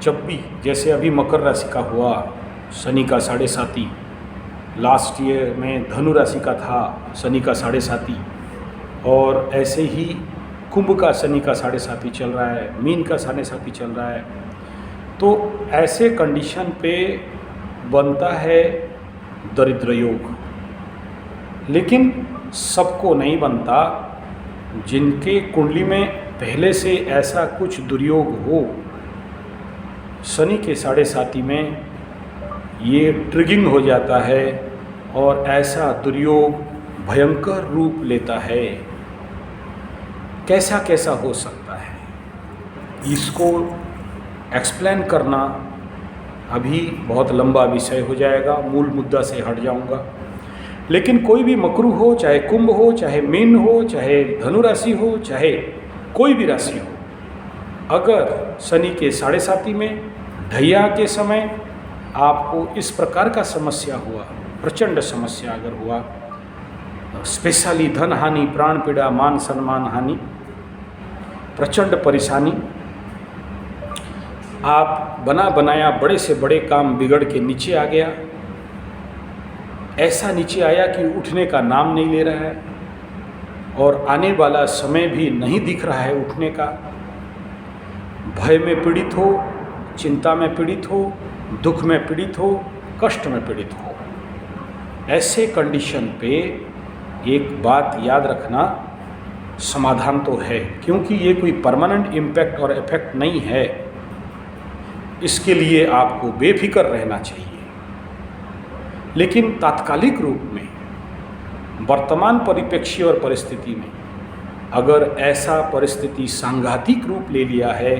जब भी, जैसे अभी मकर राशि का हुआ शनि का 7.5, लास्ट ईयर में धनु राशि का था शनि का 7.5, और ऐसे ही कुंभ का शनि का 7.5 चल रहा है, मीन का 7.5 चल रहा है। तो ऐसे कंडीशन पे बनता है दरिद्र योग, लेकिन सबको नहीं बनता। जिनके कुंडली में पहले से ऐसा कुछ दुर्योग हो, शनि के 7.5 में ये ट्रिगिंग हो जाता है और ऐसा दुर्योग भयंकर रूप लेता है। कैसा कैसा हो सकता है, इसको एक्सप्लेन करना अभी बहुत लंबा विषय हो जाएगा, मूल मुद्दा से हट जाऊंगा। लेकिन कोई भी मकरू हो, चाहे कुंभ हो, चाहे मीन हो, चाहे धनु राशि हो, चाहे कोई भी राशि हो, अगर शनि के 7.5 में ढैया के समय आपको इस प्रकार का समस्या हुआ, प्रचंड समस्या अगर हुआ, स्पेशली धन हानि, प्राण पीड़ा, मान सम्मान हानि, प्रचंड परेशानी, आप बना बनाया बड़े से बड़े काम बिगड़ के नीचे आ गया, ऐसा नीचे आया कि उठने का नाम नहीं ले रहा है, और आने वाला समय भी नहीं दिख रहा है उठने का, भय में पीड़ित हो, चिंता में पीड़ित हो, दुख में पीड़ित हो, कष्ट में पीड़ित हो, ऐसे कंडीशन पे एक बात याद रखना, समाधान तो है, क्योंकि ये कोई परमानेंट इम्पैक्ट और इफेक्ट नहीं है। इसके लिए आपको बेफिक्र रहना चाहिए। लेकिन तात्कालिक रूप में वर्तमान परिप्रेक्ष्य और परिस्थिति में अगर ऐसा परिस्थिति सांघातिक रूप ले लिया है,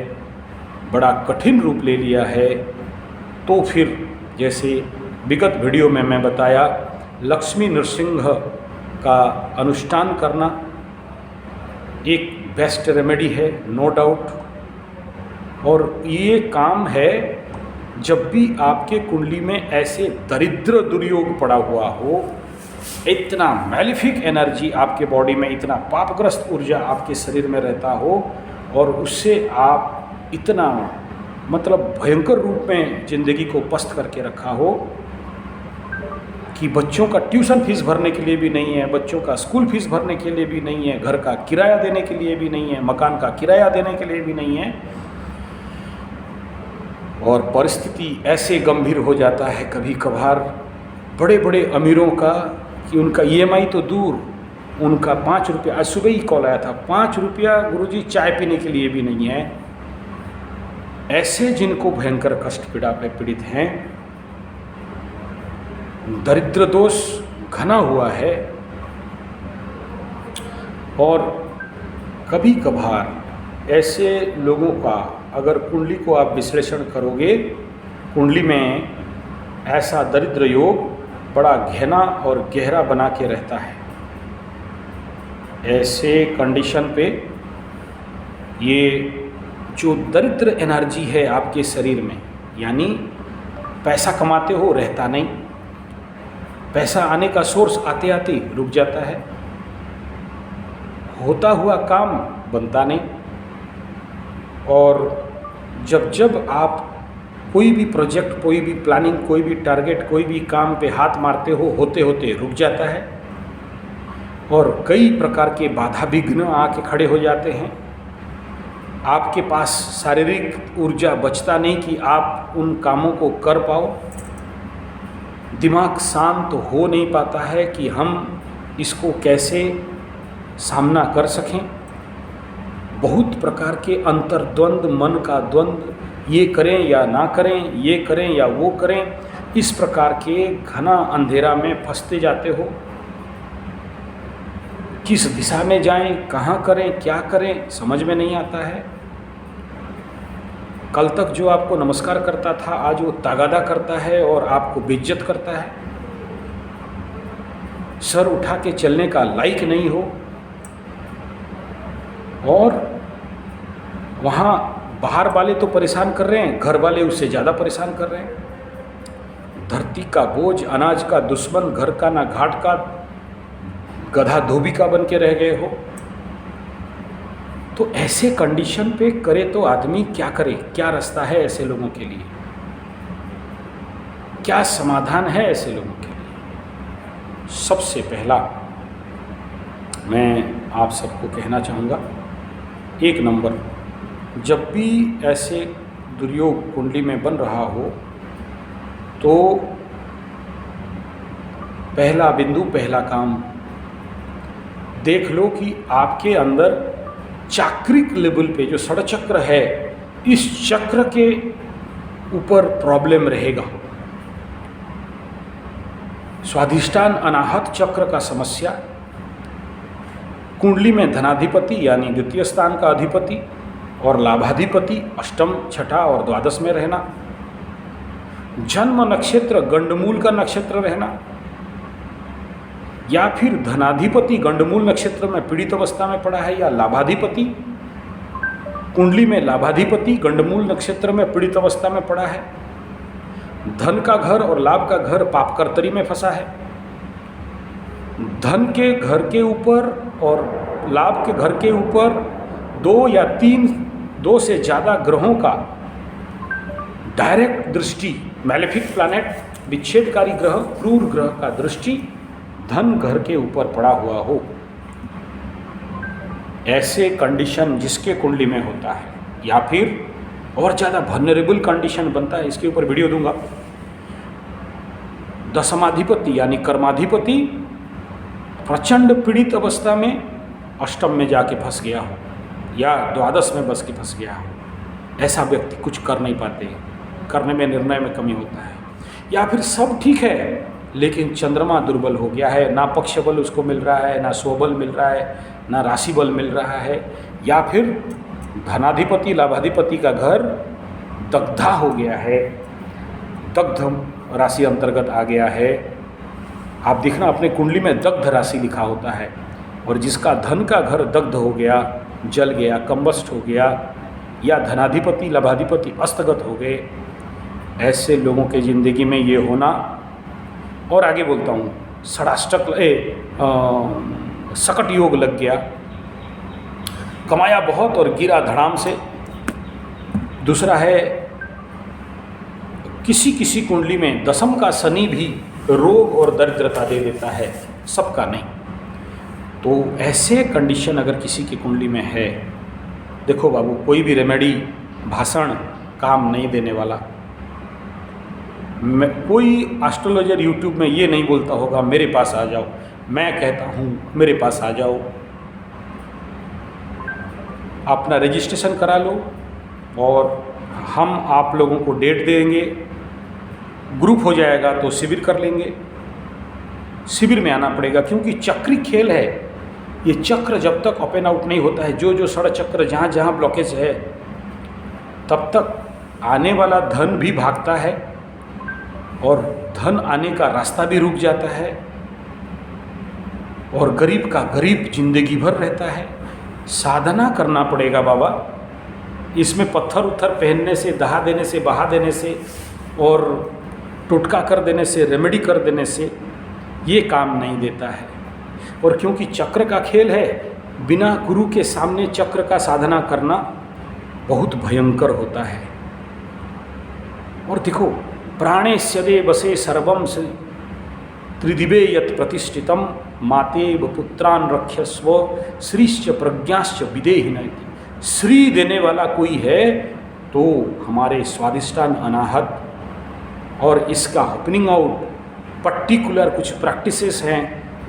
बड़ा कठिन रूप ले लिया है, तो फिर जैसे विगत वीडियो में मैं बताया, लक्ष्मी नृसिंह का अनुष्ठान करना एक बेस्ट रेमेडी है, नो डाउट। और ये काम है जब भी आपके कुंडली में ऐसे दरिद्र दुर्योग पड़ा हुआ हो, इतना मैलिफिक एनर्जी आपके बॉडी में, इतना पापग्रस्त ऊर्जा आपके शरीर में रहता हो, और उससे आप इतना मतलब भयंकर रूप में ज़िंदगी को पस्त करके रखा हो कि बच्चों का ट्यूशन फीस भरने के लिए भी नहीं है, बच्चों का स्कूल फीस भरने के लिए भी नहीं है, घर का किराया देने के लिए भी नहीं है, मकान का किराया देने के लिए भी नहीं है, और परिस्थिति ऐसे गंभीर हो जाता है कभी कभार बड़े बड़े अमीरों का कि उनका EMI तो दूर, उनका 5 रुपया, आज सुबह ही कॉल आया था, 5 रुपया गुरुजी चाय पीने के लिए भी नहीं है। ऐसे जिनको भयंकर कष्ट पीड़ा पे पीड़ित हैं, दरिद्र दोष घना हुआ है, और कभी कभार ऐसे लोगों का अगर कुंडली को आप विश्लेषण करोगे, कुंडली में ऐसा दरिद्र योग बड़ा घना और गहरा बना के रहता है। ऐसे कंडीशन पे ये जो दरिद्र एनर्जी है आपके शरीर में, यानी पैसा कमाते हो रहता नहीं, पैसा आने का सोर्स आते आते रुक जाता है, होता हुआ काम बनता नहीं, और जब जब आप कोई भी प्रोजेक्ट, कोई भी प्लानिंग, कोई भी टारगेट, कोई भी काम पे हाथ मारते हो, होते होते रुक जाता है, और कई प्रकार के बाधा विघ्न आके खड़े हो जाते हैं। आपके पास शारीरिक ऊर्जा बचता नहीं कि आप उन कामों को कर पाओ, दिमाग शांत तो हो नहीं पाता है कि हम इसको कैसे सामना कर सकें। बहुत प्रकार के अंतर्द्वंद, मन का द्वंद, ये करें या ना करें, ये करें या वो करें, इस प्रकार के घना अंधेरा में फंसते जाते हो। किस दिशा में जाएं, कहाँ करें, क्या करें, समझ में नहीं आता है। कल तक जो आपको नमस्कार करता था, आज वो तागादा करता है और आपको बेइज्जत करता है। सर उठा के चलने का लायक नहीं हो, और वहाँ बाहर वाले तो परेशान कर रहे हैं, घर वाले उससे ज़्यादा परेशान कर रहे हैं। धरती का बोझ, अनाज का दुश्मन, घर का ना घाट का, गधा धोबी का बन के रह गए हो। तो ऐसे कंडीशन पे करे तो आदमी क्या करे? क्या रास्ता है ऐसे लोगों के लिए? क्या समाधान है ऐसे लोगों के लिए? सबसे पहला मैं आप सबको कहना चाहूँगा, 1 नंबर, जब भी ऐसे दुर्योग कुंडली में बन रहा हो तो पहला बिंदु, पहला काम, देख लो कि आपके अंदर चाक्रिक लेवल पे जो षडचक्र है, इस चक्र के ऊपर प्रॉब्लम रहेगा। स्वाधिष्ठान अनाहत चक्र का समस्या, कुंडली में धनाधिपति यानी द्वितीय स्थान का अधिपति और लाभाधिपति अष्टम, छठा और द्वादश में रहना, जन्म नक्षत्र गंडमूल का नक्षत्र रहना, या फिर धनाधिपति गंडमूल नक्षत्र में पीड़ित अवस्था में पड़ा है, या लाभाधिपति कुंडली में लाभाधिपति गंडमूल नक्षत्र में पीड़ित अवस्था में पड़ा है, धन का घर और लाभ का घर पापकर्तरी में फंसा है, धन के घर के ऊपर और लाभ के घर के ऊपर 2 या 2 से ज़्यादा ग्रहों का डायरेक्ट दृष्टि, मैलेफिक प्लैनेट, विच्छेदकारी ग्रह, क्रूर ग्रह का दृष्टि धन घर के ऊपर पड़ा हुआ हो, ऐसे कंडीशन जिसके कुंडली में होता है, या फिर और ज़्यादा वल्नरेबल कंडीशन बनता है, इसके ऊपर वीडियो दूंगा। दशमाधिपति यानी कर्माधिपति प्रचंड पीड़ित अवस्था में अष्टम में जाके फंस गया हो या द्वादश में बस के फंस गया हो, ऐसा व्यक्ति कुछ कर नहीं पाते, करने में निर्णय में कमी होता है। या फिर सब ठीक है लेकिन चंद्रमा दुर्बल हो गया है, ना पक्ष बल उसको मिल रहा है, ना स्वबल मिल रहा है, ना राशि बल मिल रहा है, या फिर धनाधिपति लाभाधिपति का घर दग्धा हो गया है, दग्ध राशि अंतर्गत आ गया है। आप देखना अपने कुंडली में दग्ध राशि लिखा होता है, और जिसका धन का घर दग्ध हो गया, जल गया, कम्बस्ट हो गया, या धनाधिपति लाभाधिपति अस्तगत हो गए, ऐसे लोगों के ज़िंदगी में ये होना। और आगे बोलता हूँ, षडाष्टक सकट योग लग गया, कमाया बहुत और गिरा धड़ाम से। दूसरा है किसी कुंडली में दशम का शनि भी रोग और दरिद्रता दे देता है, सबका नहीं। तो ऐसे कंडीशन अगर किसी की कुंडली में है, देखो बाबू, कोई भी रेमेडी भाषण काम नहीं देने वाला। कोई एस्ट्रोलॉजर यूट्यूब में ये नहीं बोलता होगा मेरे पास आ जाओ, मैं कहता हूँ मेरे पास आ जाओ, अपना रजिस्ट्रेशन करा लो और हम आप लोगों को डेट देंगे, ग्रुप हो जाएगा तो शिविर कर लेंगे। शिविर में आना पड़ेगा क्योंकि चक्री खेल है ये। चक्र जब तक ओपन आउट नहीं होता है, जो षड चक्र जहाँ जहाँ ब्लॉकेज है, तब तक आने वाला धन भी भागता है और धन आने का रास्ता भी रुक जाता है, और गरीब का गरीब जिंदगी भर रहता है। साधना करना पड़ेगा बाबा। इसमें पत्थर उत्थर पहनने से, दहा देने से, बहा देने से और टोटका कर देने से, रेमेडी कर देने से ये काम नहीं देता है। और क्योंकि चक्र का खेल है, बिना गुरु के सामने चक्र का साधना करना बहुत भयंकर होता है। और देखो, प्राणेस्यदे बसे सर्वम त्रिदिवे यत् प्रतिष्ठितम मातेव पुत्रान रक्षस्व श्रीश्च प्रज्ञाश्च विदेहि नयति। श्री देने वाला कोई है तो हमारे स्वादिष्टान अनाहत और इसका ओपनिंग आउट पर्टिकुलर कुछ प्रैक्टिसेस हैं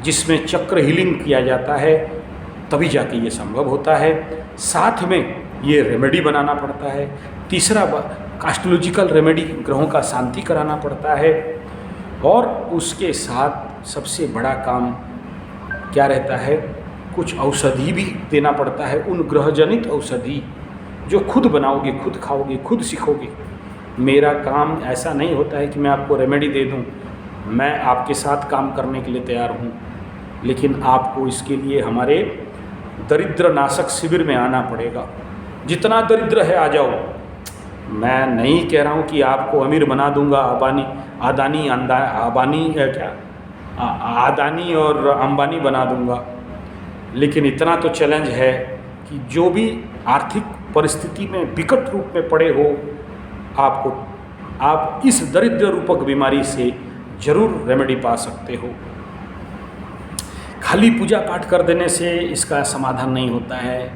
जिसमें चक्र हीलिंग किया जाता है, तभी जाके ये संभव होता है। साथ में ये रेमेडी बनाना पड़ता है। तीसरा एस्ट्रोलॉजिकल रेमेडी, ग्रहों का शांति कराना पड़ता है। और उसके साथ सबसे बड़ा काम क्या रहता है, कुछ औषधि भी देना पड़ता है। उन ग्रहजनित औषधि जो खुद बनाओगे, खुद खाओगे, खुद सीखोगे। मेरा काम ऐसा नहीं होता है कि मैं आपको रेमेडी दे दूं, मैं आपके साथ काम करने के लिए तैयार हूं, लेकिन आपको इसके लिए हमारे दरिद्र नाशक शिविर में आना पड़ेगा। जितना दरिद्र है आ जाओ। मैं नहीं कह रहा हूं कि आपको अमीर बना दूंगा, आदानी और अंबानी बना दूंगा, लेकिन इतना तो चैलेंज है कि जो भी आर्थिक परिस्थिति में विकट रूप में पड़े हो, आप इस दरिद्र रूपक बीमारी से जरूर रेमेडी पा सकते हो। खाली पूजा पाठ कर देने से इसका समाधान नहीं होता है।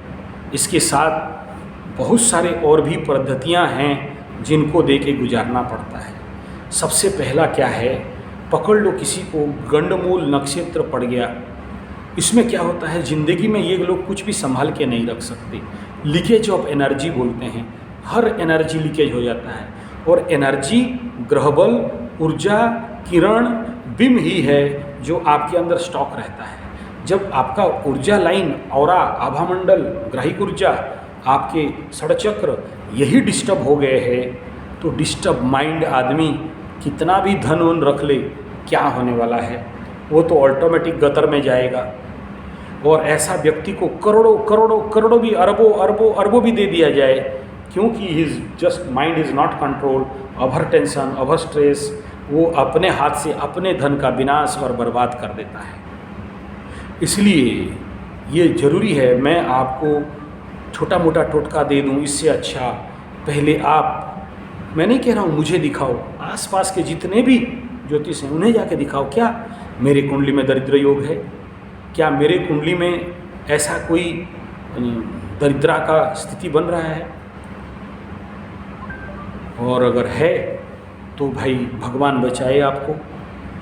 इसके साथ बहुत सारे और भी पद्धतियां हैं जिनको दे के गुजारना पड़ता है। सबसे पहला क्या है, पकड़ लो किसी को गंडमूल नक्षत्र पड़ गया। इसमें क्या होता है, ज़िंदगी में ये लोग कुछ भी संभाल के नहीं रख सकते। लीकेज ऑफ एनर्जी बोलते हैं, हर एनर्जी लीकेज हो जाता है। और एनर्जी ग्रहबल, ऊर्जा, किरण, बिम ही है जो आपके अंदर स्टॉक रहता है। जब आपका ऊर्जा लाइन, ऑरा, आभामंडल, ग्राहिक ऊर्जा, आपके षडचक्र यही डिस्टर्ब हो गए हैं तो डिस्टर्ब माइंड आदमी कितना भी धन उन रख ले, क्या होने वाला है, वो तो ऑटोमेटिक गतर में जाएगा। और ऐसा व्यक्ति को करोड़ों करोड़ों करोड़ों भी, अरबों अरबों अरबों भी दे दिया जाए, क्योंकि his just mind is not control, over tension, over stress, वो अपने हाथ से अपने धन का विनाश और बर्बाद कर देता है। इसलिए ये ज़रूरी है, मैं आपको छोटा मोटा टोटका दे दूं, इससे अच्छा पहले आप, मैं नहीं कह रहा हूँ मुझे दिखाओ, आसपास के जितने भी ज्योतिष हैं उन्हें जाके दिखाओ, क्या मेरे कुंडली में दरिद्र योग है, क्या मेरे कुंडली में ऐसा कोई दरिद्रा का स्थिति बन रहा है। और अगर है तो भाई भगवान बचाए आपको,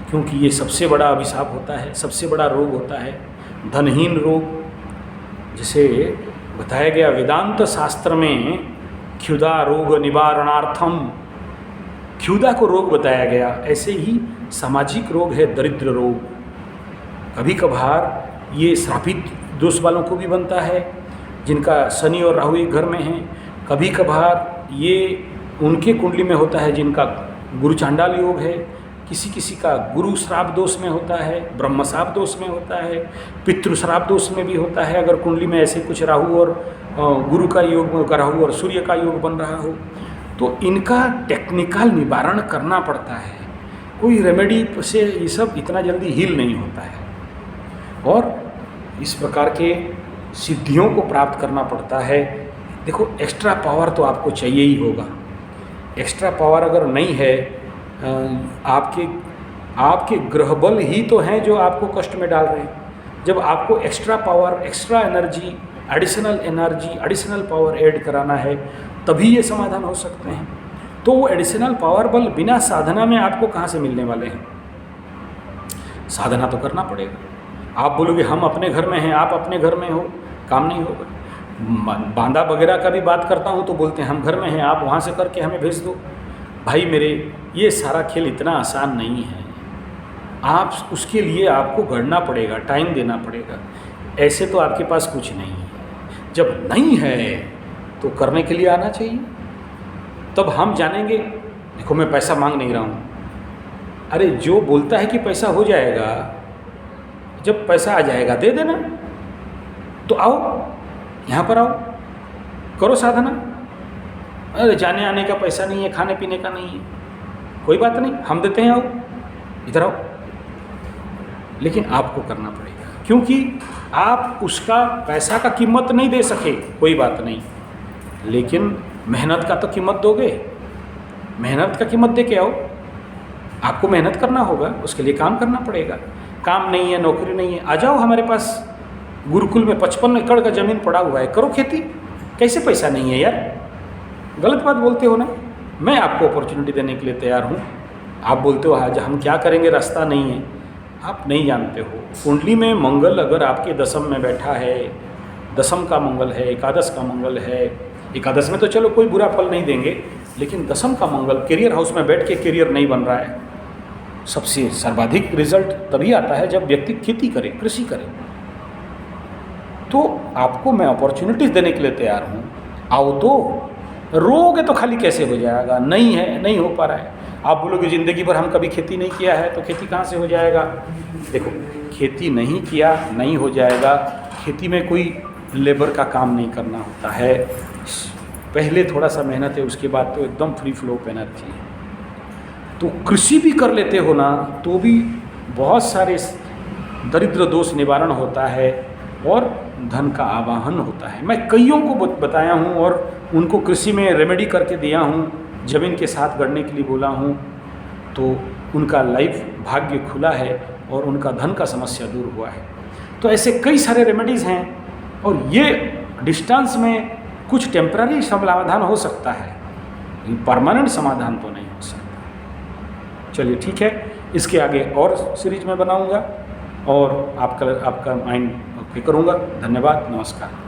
क्योंकि ये सबसे बड़ा अभिशाप होता है, सबसे बड़ा रोग होता है, धनहीन रोग। जिसे बताया गया वेदांत शास्त्र में, क्षुधा रोग निवारणार्थम, क्षुधा को रोग बताया गया। ऐसे ही सामाजिक रोग है दरिद्र रोग। कभी कभार ये श्रापित दोष वालों को भी बनता है, जिनका शनि और राहु एक घर में हैं। कभी कभार ये उनके कुंडली में होता है जिनका गुरु चांडाल योग है, किसी किसी का गुरु श्राप दोष में होता है, ब्रह्म श्राप दोष में होता है, पितृ श्राप दोष में भी होता है। अगर कुंडली में ऐसे कुछ राहु और गुरु का योग, राहु और सूर्य का योग बन रहा हो, तो इनका टेक्निकल निवारण करना पड़ता है। कोई रेमेडी से ये सब इतना जल्दी हील नहीं होता है। और इस प्रकार के सिद्धियों को प्राप्त करना पड़ता है। देखो, एक्स्ट्रा पावर तो आपको चाहिए ही होगा। एक्स्ट्रा पावर अगर नहीं है, आपके ग्रह बल ही तो हैं जो आपको कष्ट में डाल रहे हैं। जब आपको extra power, extra energy, additional power add कराना है, तभी ये समाधान हो सकते हैं। तो वो एडिशनल पावर बल बिना साधना में आपको कहाँ से मिलने वाले हैं। साधना तो करना पड़ेगा। आप बोलोगे हम अपने घर में हैं, आप अपने घर में हो, काम नहीं होगा। बांदा वगैरह का भी बात करता हूँ तो बोलते हैं हम घर में हैं, आप वहाँ से करके हमें भेज दो। भाई मेरे, ये सारा खेल इतना आसान नहीं है। आप उसके लिए आपको गढ़ना पड़ेगा, टाइम देना पड़ेगा। ऐसे तो आपके पास कुछ नहीं है। जब नहीं है तो करने के लिए आना चाहिए, तब हम जानेंगे। देखो, मैं पैसा मांग नहीं रहा हूँ। अरे जो बोलता है कि पैसा हो जाएगा, जब पैसा आ जाएगा दे देना। तो आओ, यहाँ पर आओ, करो साधना। अरे जाने आने का पैसा नहीं है, खाने पीने का नहीं है, कोई बात नहीं, हम देते हैं, आओ इधर आओ। लेकिन आपको करना पड़ेगा, क्योंकि आप उसका पैसा का कीमत नहीं दे सके, कोई बात नहीं, लेकिन मेहनत का तो कीमत दोगे। मेहनत का कीमत दे के आओ। आपको मेहनत करना होगा, उसके लिए काम करना पड़ेगा। काम नहीं है, नौकरी नहीं है, आ जाओ हमारे पास। गुरुकुल में 55 एकड़ का ज़मीन पड़ा हुआ है, करो खेती। कैसे पैसा नहीं है यार? गलत बात बोलते हो ना। मैं आपको अपॉर्चुनिटी देने के लिए तैयार हूँ। आप बोलते हो आज हम क्या करेंगे, रास्ता नहीं है। आप नहीं जानते हो, कुंडली में मंगल अगर आपके दशम में बैठा है, दशम का मंगल है, एकादश का मंगल है, एकादश में तो चलो कोई बुरा फल नहीं देंगे, लेकिन दशम का मंगल करियर हाउस में बैठ के करियर नहीं बन रहा है। सबसे सर्वाधिक रिजल्ट तभी आता है जब व्यक्ति खेती करे, कृषि करे। तो आपको मैं अपॉर्चुनिटीज़ देने के लिए तैयार हूँ। आओ तो। रोगे तो खाली कैसे हो जाएगा? नहीं है, नहीं हो पा रहा है। आप बोलोगे ज़िंदगी भर हम कभी खेती नहीं किया है, तो खेती कहाँ से हो जाएगा? देखो, खेती नहीं किया नहीं हो जाएगा। खेती में कोई लेबर का काम नहीं करना होता है। पहले थोड़ा सा मेहनत है, उसके बाद तो एकदम फ्री फ्लो एनर्जी है। तो कृषि भी कर लेते हो ना, तो भी बहुत सारे दरिद्र दोष निवारण होता है। और धन का आवाहन होता है। मैं कईयों को बताया हूँ और उनको कृषि में रेमेडी करके दिया हूँ, ज़मीन के साथ गढ़ने के लिए बोला हूँ, तो उनका लाइफ भाग्य खुला है और उनका धन का समस्या दूर हुआ है। तो ऐसे कई सारे रेमेडीज़ हैं और ये डिस्टेंस में कुछ टेम्पररी समाधान हो सकता है, परमानेंट समाधान तो नहीं हो सकता। चलिए ठीक है, इसके आगे और सीरीज में बनाऊंगा और आपका माइंड ओके करूंगा। धन्यवाद, नमस्कार।